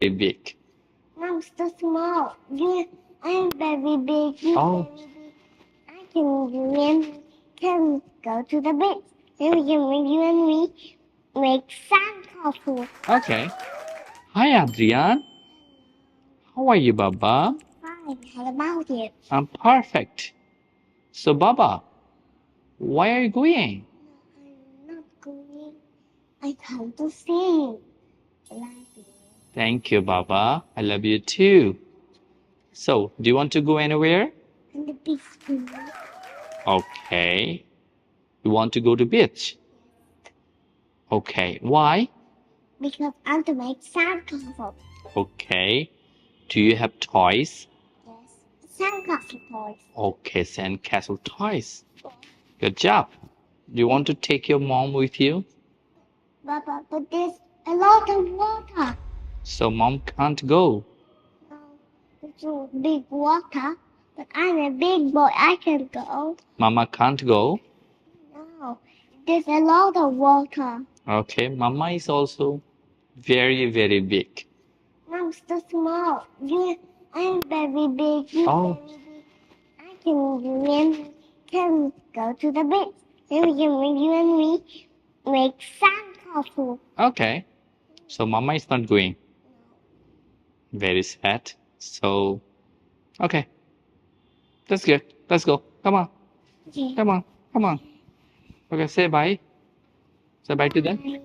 very big. I'm so small. I'm very big. Oh. Very big. I can go to the beach. And you and me make sandcastle. Okay. Hi, Adrian. How are you, Baba? Fine. How about you? I'm perfect. So, Baba, why are you going? I'm not going. I come to sing. Love you. Thank you, Baba. I love you too. So, do you want to go anywhere? And the beach too. Okay. You want to go to beach? Okay. Why? Because I want to make sandcastle. Okay. Do you have toys? Yes. Sandcastle toys. Okay, sandcastle toys. Good job. Do you want to take your mom with you? But there's a lot of water. So mom can't go. No, it's a big water. But I'm a big boy. I can go. Mama can't go. No, there's a lot of water. Okay, mama is also very, very big. I'm so small. I'm very big. Oh. Very big. I can go to the beach. And you and me make sandcastle. Okay. So mama is not going. Very sad. So, okay. That's good. Let's go. Come on. Yeah. Come on. Come on. Okay, say bye. Say bye to them. Bye.